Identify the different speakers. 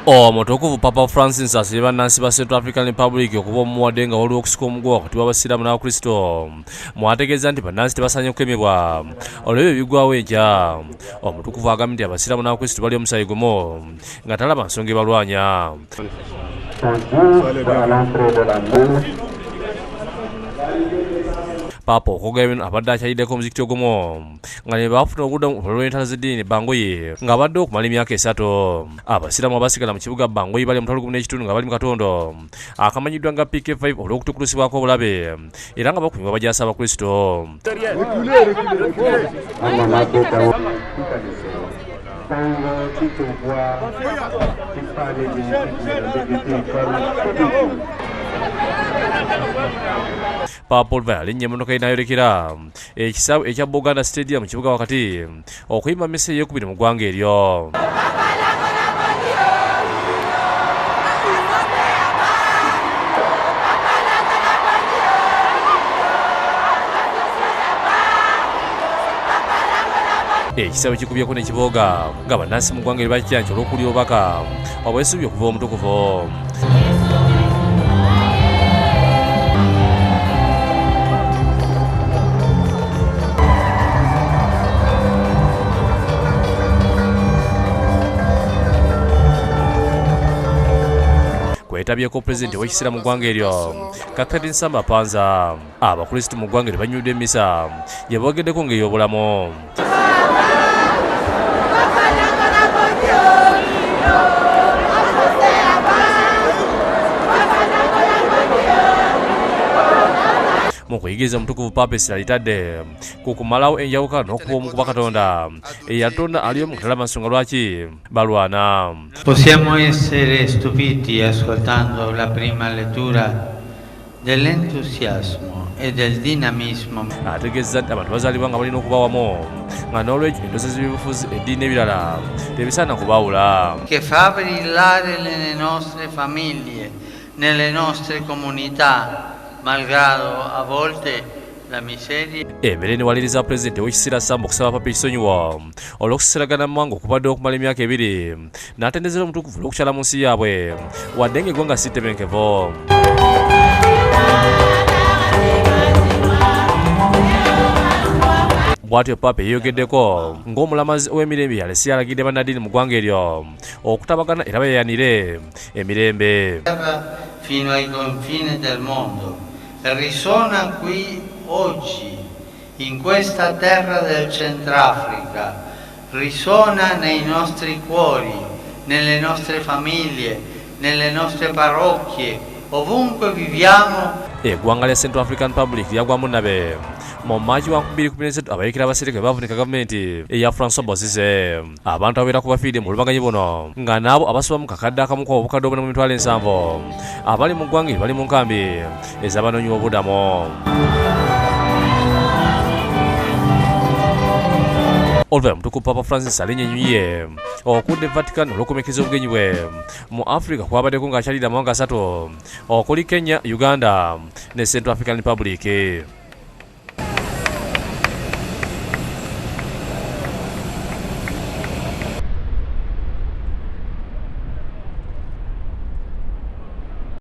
Speaker 1: Omutukuvu Papa Francis asaba bannansi ba Central African Republic okuba omuwadde nga waliwo okusika omugwa wakati w'abasiraamu n'abakristo. Mwategeeza nti bannansi tebasaanye kukemebwa olw'ebyo ebiggwawo enkya. Omutukuvu agambye nti abasiraamu n'abakristo bali omusayi gumu nga talaba nsonga ebalwanya. Paapa okwogera bino abadde akyayiddeko omuzikiti ogumu nga ne baafuna obuddamu olw'entalo z'eddiini Bangoye ng'abadde okumala emyaka 3. Abasiraamu abasigala mu kibuga Bangoye bali omutalo gumu n'ekitundu nga bali mu katondo akamanyiddwa nga PK5 olw'okutukulusibwako obulabe era nga bakuumibwa bajaasi abakristo. Paapa alinnya emmotoka y'inayolekera ekisaawe ekya Buganda Stadium mu kibuga wakati okuyimba mmisa ey'okubiri mu ggwanga eryo. Ekisaawe kikubyeko n'ekibooga nga bannansi mu ggwanga eri bakyanki olw'okulya obubaka obwesuubi okuva omutukuvu. Kwetabyeko pulezidenti w'ekiseera mu ggwanga eryo Kakati Nsamba Panza. Abakristo mu ggwanga eryo banyuddwa emmisa gye boogeddeko ng'ey'obulamu. Mu kuyigiriza omutukuvu Paapa essira litadde ku kumalawo enjawukana n'okuba omu ku bakatonda eyatonda aliyo mu katalama nsonga lwaki balwana.
Speaker 2: Possiamo essere stupiti ascoltando la prima lettura dell'entusiasmo e del dinamismo.
Speaker 1: Ategeezza nti abantu bazaalibwa nga balina okuba wamu nga n'olwekyo endoza z'ebyobufuzi eddiini n'ebirala tebisaana kubaawula.
Speaker 2: Che fa brillare nelle nostre famiglie, nelle nostre comunità, malgrado a volte la miseria.
Speaker 1: Embeera enewaliriza pulezidenti w'ekiseera Samba okusaba Paapa ekisonyiwo olw'okusiseragana mu mawanga okubadde okumala emyaka 2 n'atendezera omutukuvu olw'okukyala mu nsi yaabwe wadde ng'eggwanga si ttebenkevu. Bw'atyo Paapa yeeyogeddeko ng'omulamazi ow'emirembe yalese yalagidde bannaddiini mu ggwanga eryo okutabagana era beeyanire emirembe.
Speaker 2: Fino ai confini del mondo risuona qui oggi in questa terra del Centrafrica, risuona nei nostri cuori, nelle nostre famiglie, nelle nostre parrocchie, ovunque viviamo.
Speaker 1: Eggwanga lya Central African Republic lyagwamu nabe mu Maachi wa 2013 abayekera abaserikale bavunika gavumenti eya Francois Bozize. Abantu abawerako bafiidde mu lubaganyi buno nga n'abo abasoba mu kakadde akamu kwa obukadde obuna mu 70,000 abali mu ggwanga bali mu nkambi ez'abanoonyiboobubudamu. Oluvannyuma omutukuvu Papa Francis alinnya ennyuyi okudde Vatican olw'okukomekeza obugenyi bwe mu Africa kwabaddeko ng'akyalira amawanga 3 okuli Kenya, Uganda ne Central African Republic.